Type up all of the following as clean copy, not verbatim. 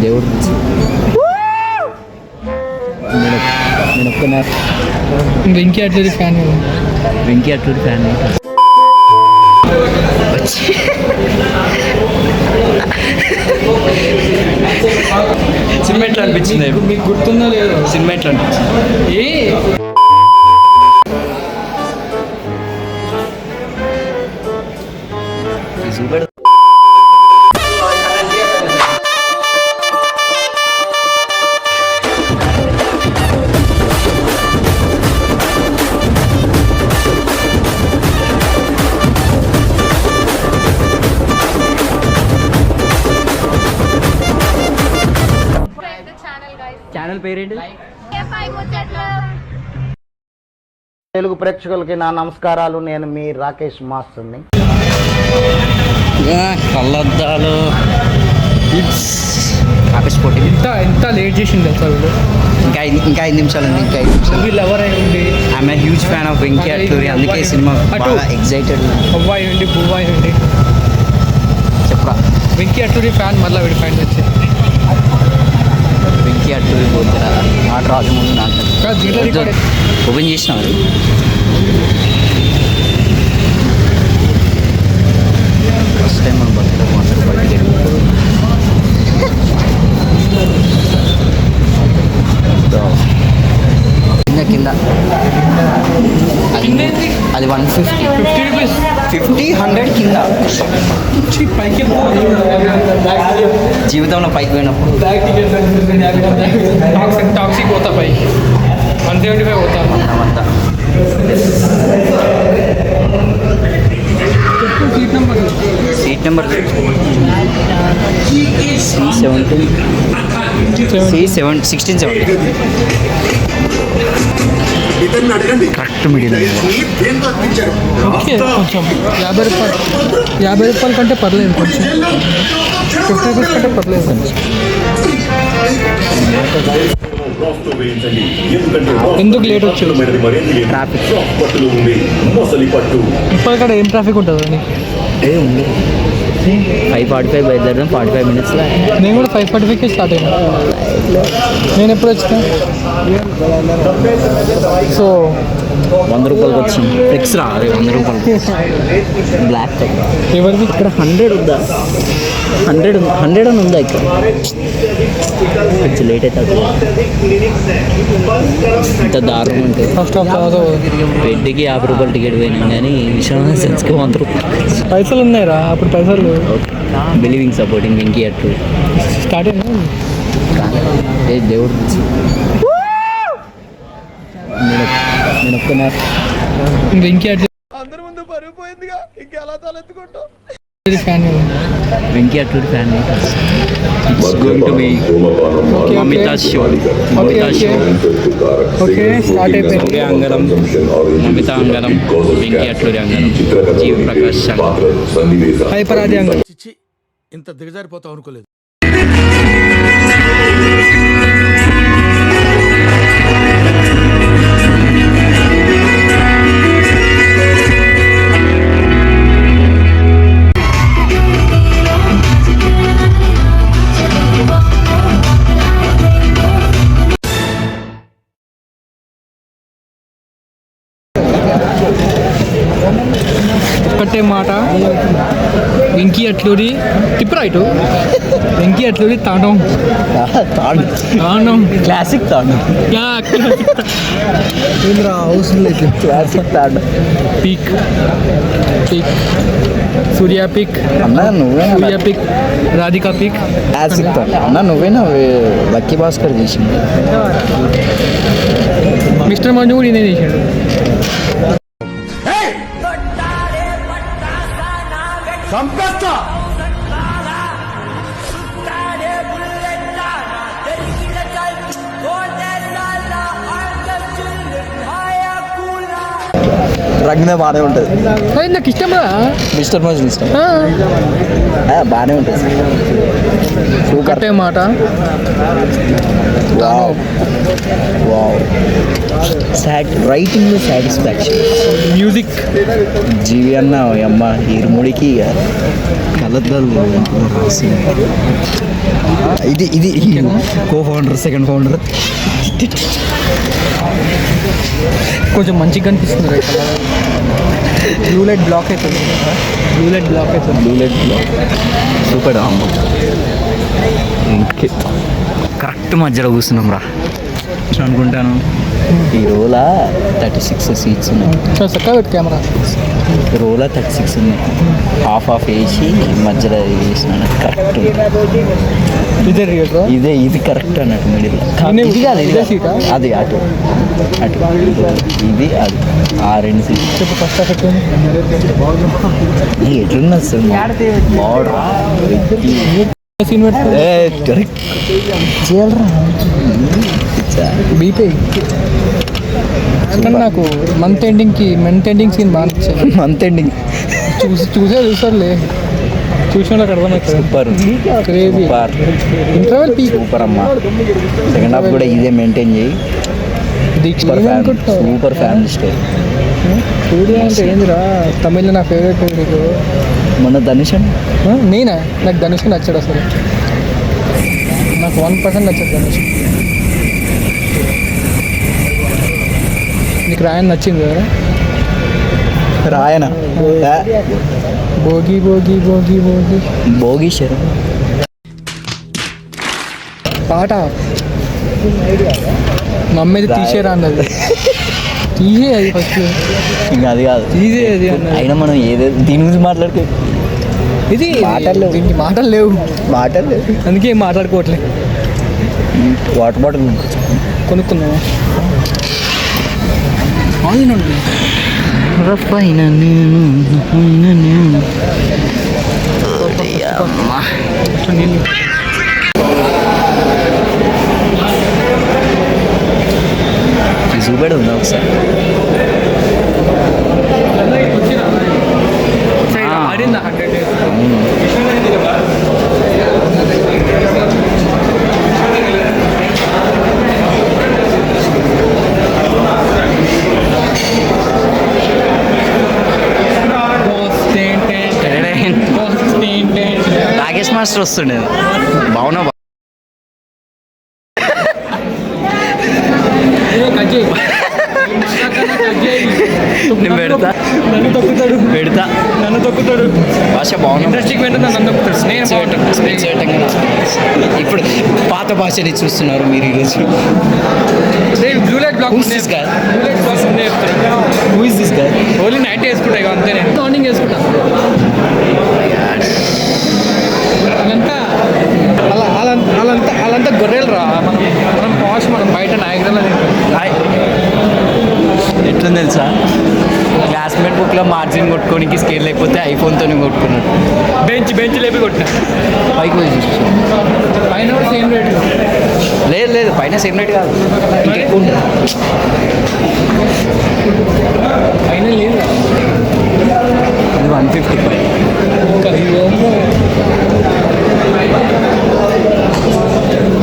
దేవుడు నేను ఒక్కనే Venky Atluri fan. Venky Atluri fan. Cinema ఎట్లా అనిపించింది మీకు గుర్తుందో లేదు? సినిమా ఎట్లా అనిపించింది? ఛానల్ పేరేంటి? తెలుగు ప్రేక్షకులకి నా నమస్కారాలు. నేను మీ రాకేష్ మాస్టర్ని. కళ్ళద్దాలు రాకేష్ పోటీ ఎంత లేట్ చేసింది తెలుసా వీళ్ళు? ఇంకా 5 నిమిషాలు అండి. ఇంకా 5 నిమిషాలు. వీళ్ళు ఎవరైంది? I'm huge fan of Venky Atluri. అందుకే సినిమా బాగా ఎక్సైటెడ్. అబ్బాయి ఉండి పువ్వాయి ఉండి చెప్పరా వెంకీ అట్లూరి ఫ్యాన్. మళ్ళీ వీడి ఫ్యాన్ వచ్చి వెంకీ అట్లూరి పోతారా మాట రాజమౌళి నాకు ఓపెన్ చేసినా మరి. ఫస్ట్ టైం మనం బస్సులో మాట్లాడి కింద అది 150 రూపీస్ 50 100 కింద. పైకి జీవితంలో పైకి పోయినప్పుడు టాక్సీ పోతా పైకి 175 పోతా అంతా seat number C17 correct middle. Okay కొంచెం 50 రూపాయల కంటే పర్లేదు. కొంచెం 50 రూపీస్ కంటే పర్లేదు. కొంచెం ఎందుకు లేట్ వచ్చాడు? ట్రాఫిక్ ఇప్పుడు ఇక్కడ ఏం ట్రాఫిక్ ఉంటుంది? ఉంది 5:45 బయలుదేరడం 45 మినిట్స్లో. నేను కూడా 5:45కి స్టార్ట్ అయ్యాను. నేను ఎప్పుడు వచ్చినా? సో 100 రూపాయలకి వచ్చింది. ఫ్లెక్స్ రా అదే 100 రూపాయలు బ్లాక్. ఎవరికి? ఇక్కడ 100 ఉందా? 100 అని ఉందా ఇక్కడ? కొంచెం లేట్ అవుతుంది. ఇంత దారుణం ఉంటుంది. ఫస్ట్ ఆఫ్ బెడ్కి 50 రూపాయలు టికెట్ పోయినాం కానీ విశ్వనాథ్ సెన్స్కి 100 రూపాయలు. పైసలు ఉన్నాయిరా అప్పుడు? పైసలు believing supporting Venky Atluri start అయింది. దేవుడు నేను ఒక్కనే వెంకీ అట్లూరి అందరి ముందు పరుగు పోయిందిగా, ఇంకెలా తలెత్తుకుంటాం. Fan Venky Atluri fan. It's going to be Mamitha show. Okay start అయిపోయింది. సూర్య అంగరం, మమితా అంగరం, వెంకీ అట్లూరి అంగరం, జీవ్ ప్రకాష్ హైపరాది అంగరం. ఇంత దిగజారిపోతావు అనుకోలేదు. ఒక్కటే మాట, వెంకీ అట్లూరి టిప్ రైట్. వెంకీ అట్లూరి తాండం క్లాసిక్ తాండం. క్లాసిక్ తాండం. పీక్ సూర్య పీక్ అన్నా నువ్వే Surya peak Radhika peak classic తాండం. అన్నా నువ్వేనా లక్కీ భాస్కర్ చేసింది? మిస్టర్ మంజు కూడా ఈయన చేశాడు. రంగనే బాగానే ఉంటుంది. నాకు ఇష్టం రా మిస్టర్ మంజు ఇష్టం. బాగానే ఉంటుంది. ఒకటే మాట, రైటింగ్ సాటిస్ఫాక్షన్. మ్యూజిక్ జీవి అన్న అమ్మ ఇరుముడికి కలద్దాలు రాసి ఇది ఇది కో ఫౌండర్ సెకండ్ ఫౌండర్. కొంచెం మంచిగా కనిపిస్తుంది రైట్. బ్లూ లైట్ బ్లాక్ అవుతుంది. బ్లూ లైట్ బ్లాక్ సూపర్ అమ్మ. కరెక్ట్ మధ్యలో కూర్చున్నాం రా అనుకుంటాను. ఈ రోలా 36 సీట్స్ ఉన్నాయి. చక్కగా పెట్టు కెమెరా. రోలా 36 ఉన్నాయి. హాఫ్ వేసి మధ్యలో వేసినాను. కరెక్ట్ ఇదే రియల్ ఇది కరెక్ట్ అన్నట్టు మిడిల్. ఇది కాదు ఇదే సీటా? అది అటు ఇది అది ఆ 2 సీట్. చెప్పు ఫస్ట్ హాఫ్ ఎట్లా ఎట్లున్నా సార్ సీన్ బీపీ. కానీ నాకు మంత్ ఎండింగ్ సీన్ బాగా నచ్చాయి. మంత్ ఎండింగ్ చూసారులే చూసిన అర్థమవుతుంది. Super crazy interval peak super అమ్మా. సెకండ్ హాఫ్ కూడా ఇదే మెయింటైన్ చేయి. Super family story. సూర్య అంటే ఏందిరా తమిళ్లో నా ఫేవరెట్ హీరో. మొన్న ధనుష్ నేనా? నాకు ధనుష్ నచ్చాడు అసలు. నాకు 1% నచ్చదు ధనుష్. నీకు రాయన్ నచ్చింది కదా? రాయన భోగి భోగి భోగి భోగి భోగి శరం పాట మమ్మీది తీసేరా అన్నది. తీసే అది ఫస్ట్. ఇంకా అది కాదు తీసే అది అన్నది. అయినా మనం ఏదేదో దీని గురించి మాట్లాడుకో. ఇది మాటలు లేవు. దీనికి మాటలు లేవు. అందుకే ఏం మాట్లాడుకోవట్లేదు. Water bottle కొనుక్కున్నావా? చూపెడు ఉందా ఒకసారి? ఆడిందా 100 days? అవును. రాకేష్ మాస్టర్ వస్తుండే బాగున్నా. నేను నన్ను తొక్కుతాడు భాష బాగుంది. ఇండస్ట్రీకి వెంటనే నన్ను తొక్కుతాడు. ఇప్పుడు పాత భాషని చూస్తున్నారు మీరు ఈరోజు. Blue light black only night వేసుకుంటా ఇక అంతే. నేను మార్నింగ్ వేసుకుంటా. అదంతా వాళ్ళంతా గొర్రెలు రా. మనం పాష్. మనం బయట నాయకులు ఎట్లుంది తెలుసా? క్లాస్మేట్ బుక్లో మార్జిన్ కొట్టుకోనికి స్కేల్ లేకపోతే ఐఫోన్తో కొట్టుకున్నాడు. బెంచ్ లేపి కొట్టినా. పైకి పోయి చూసి పైన కూడా సేమ్ రేట్. లేదు పైన సేమ్ రేట్ కాదు, ఇంకెక్కువ ఉంటుంది. పైన లేదు. ఇది 155.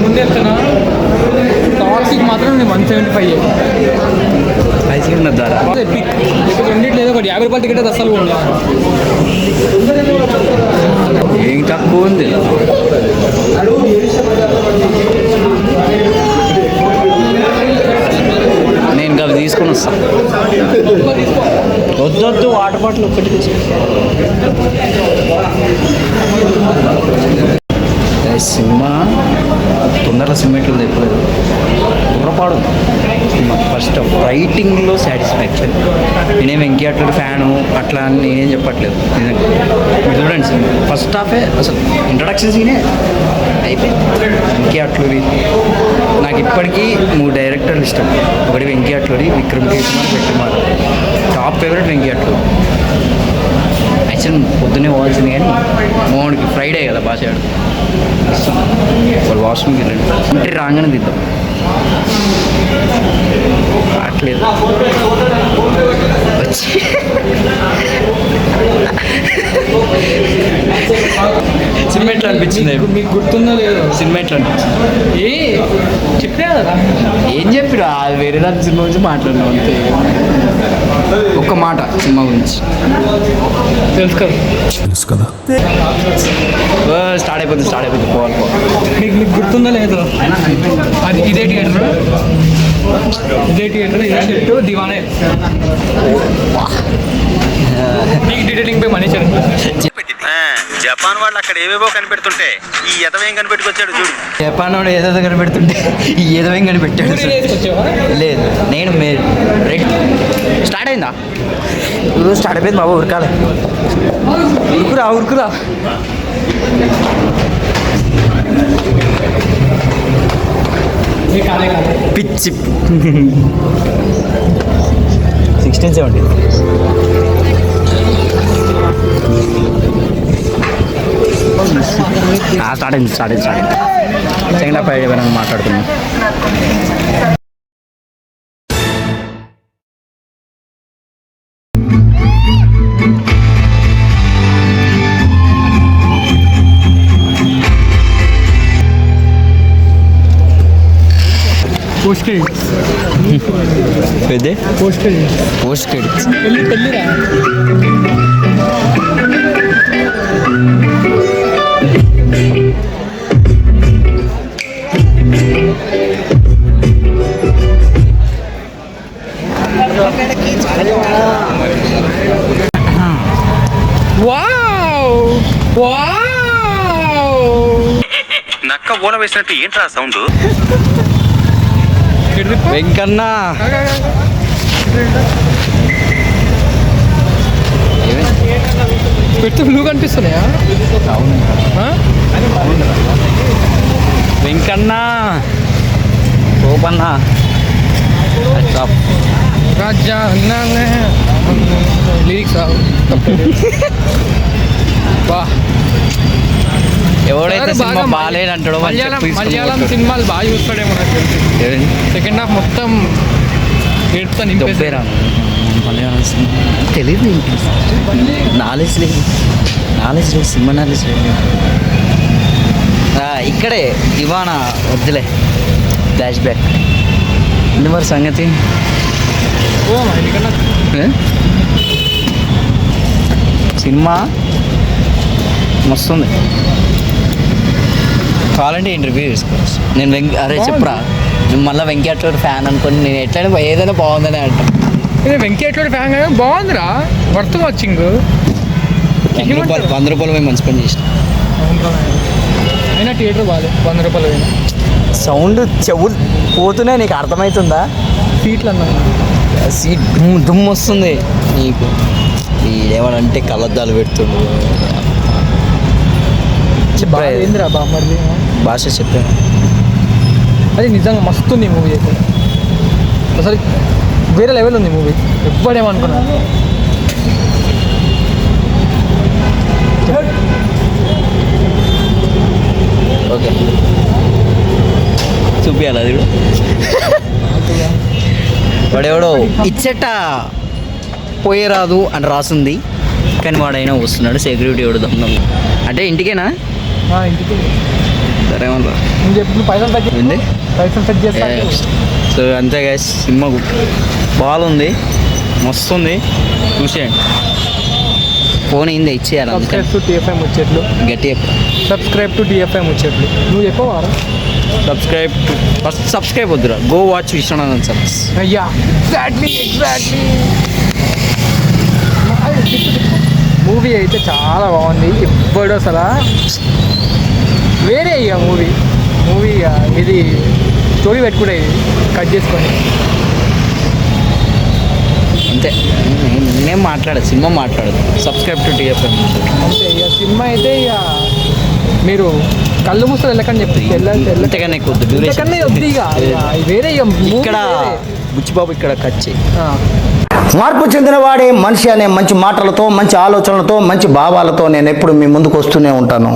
ముందు వెళ్తున్నా టాక్సిక్ మాత్రం నేను 175. ఐసీ ఉన్న ధర పిక్ ఇప్పుడు రెండింటి లేదు. ఒకటి 50 రూపాయల టికెట్ అది అసలు పోండి. ఏం తక్కువ ఉంది. నేను ఇంకా తీసుకొని వస్తాను. వద్దొద్దు వాటర్ బాటిల్ ఒక్కటి తీసుకు. సినిమా తొందరగా సినిమాట్లు చెప్పలేదు. బుర్రపాడు ఫస్ట్ రైటింగ్లో సాటిస్ఫాక్షన్. నేనేం వెంకయ్య ఫ్యాను అట్లా అని నేనేం చెప్పట్లేదు. నిజంగా మీరు చూడండి సినిమా ఫస్ట్ హాఫే అసలు ఇంట్రడక్షన్ సీనే అయిపోయింది. వెంకయ్య అట్లూరి నాకు ఇప్పటికీ 3 డైరెక్టర్లు ఇష్టం. ఒకటి Venkaiah Atluri, Vikram K Kumar, Vetrimaran. Top favourite Venkaiah Atluri. Actual పొద్దున్నే పోవాల్సింది కానీ మోహన్కి ఫ్రైడే కదా భాష వాళ్ళు వాష్రూమ్కి వెళ్ళండి అంటే రాగానే తిద్దాం. అట్లేదు సినిమా ఎట్లా అనిపించింది? మీకు గుర్తుందో లేదో సినిమా ఎట్లా అనిపించింది? ఏ చెప్పినా కదా ఏం చెప్పిరా? వేరే దాని సినిమా గురించి మాట్లాడినావు అంతే. ఒక్క మాట సినిమా గురించి తెలుసు కదా. స్టార్ట్ అయిపోతుంది పోవాలి. మీకు గుర్తుందో లేదో అది ఇదే థియేటర్ ఇదే షిఫ్ట్ దివానే మీకు డీటెయిలింగ్ పై మనీ జపాన్ వాళ్ళు అక్కడ ఏవేవో కనిపెడుతుంటే ఈ ఎతవేం కనిపెట్టుకొచ్చాడు చూడు. జపాన్ వాడు ఏదో కనిపెడుతుంటే ఏదో ఏం కనిపెట్టాడు. లేదు నేను రెడ్ స్టార్ట్ అయిందా? స్టార్ట్ అయిపోయింది బాబు. ఉరకాలి, ఉరుకురా. పిచ్చి 1670 స్టార్ట్ అయింది. సెకండ్ హాఫ్ అయిపోయినా మాట్లాడుతున్నాం. పోస్ట్ క్రెడిట్స్ పోస్ట్ క్రెడిట్స్ పెళ్ళిరా నక్క ఓల వేసినట్టు ఏంట్రా సౌండ్? వెంకన్న పెడితే బ్లూ కనిపిస్తున్నాయా? వెంకన్న ఓపన్న రాజా లిరిక్స్ బా ఎవడైతే సినిమా బాగాలేదంటాడో మలయాళం సినిమాలు బాగా చూస్తాడేమో నాకు తెలిసి. సెకండ్ హాఫ్ మొత్తం ఏడుతా నింపేరా. మలయాళం సినిమా తెలియదు, నాలెడ్జ్ లేదు సినిమా నాలెడ్జ్ లేదు. ఇక్కడే దివానా వద్దులే, ఫ్లాష్ బ్యాక్ ఇది మరి సంగతి. సినిమా మస్తుంది, కావాలంటే ఇంటర్వ్యూ చేసుకోవచ్చు. నేను అరే చెప్పురా, నువ్వు మళ్ళీ వెంకటేశ్వర ఫ్యాన్ అనుకోని నేను ఎట్లయినా ఏదైనా బాగుందని అంటా. వెంకటేశ్వర ఫ్యాన్ బాగుందిరా, వర్త్ వాచింగ్. ₹100 మేము మంచి పని చేసిన. అయినా థియేటర్ బాగాలేదు, ₹100 అయినా. సౌండ్ చెవులు పోతున్నాయి, నీకు అర్థమవుతుందా? సీట్లు అన్నా సీట్ దుమ్ము వస్తుంది నీకు. ఏమనంటే కళ్ళద్దాలు పెడుతుండు. ఏందిరా బామ్మర్ది భాష చెప్పాను. అది నిజంగా మస్తు ఉంది మూవీ అయితే, అసలు వేరే లెవెల్ ఉంది మూవీ. ఎప్పుడేమనుకున్నా ఓకే చూపించాలి అది కూడా. వాడెవడో ఇచ్చట పోయేరాదు అని రాసింది, కానీ వాడైనా వస్తున్నాడు. సెక్యూరిటీ ఎవడు అంటే ఇంటికేనా? ఇంటికి సరే మళ్ళా చెప్పి పైసలు సెట్ చేస్తా. సో అంతే గైస్, సినిమా బాగుంది, మస్తు ఉంది, చూసేయండి. ఫోన్ అయింది ఇచ్చేయాలి. సబ్స్క్రైబ్ టు TFI ముచ్చట్లు. గట్టి సబ్స్క్రైబ్ టు TFI ముచ్చట్లు. నువ్వు చెప్పవారా? సబ్స్క్రైబ్ వద్దురా, గో వాచ్ విశ్వనాథన్ సర్వీస్. అయ్యా ఎగ్జాక్ట్లీ మూవీ అయితే చాలా బాగుంది. ఎప్పుడు అసలు వేరే ఇక మూవీ ఇది స్టోరీ పెట్టుకుంటే ఇది కట్ చేసుకొని అంతే. నేనేం మాట్లాడదు, సినిమా మాట్లాడదు. సబ్స్క్రైబ్ టు TFI అంతే. ఇక సినిమా అయితే ఇక మీరు కళ్ళు మూస్తే వెళ్ళకండి చెప్తుంది. ఎంతకన్నా ఎక్కువ వద్దు, వద్దు ఇక వేరే ఇక ఇక్కడ బుచ్చిబాబు ఇక్కడ కట్ చేయి. మార్పు చెందినవాడే మనిషి అనే మంచి మాటలతో, మంచి ఆలోచనలతో, మంచి భావాలతో నేను ఎప్పుడు మీ ముందుకు వస్తూనే ఉంటాను.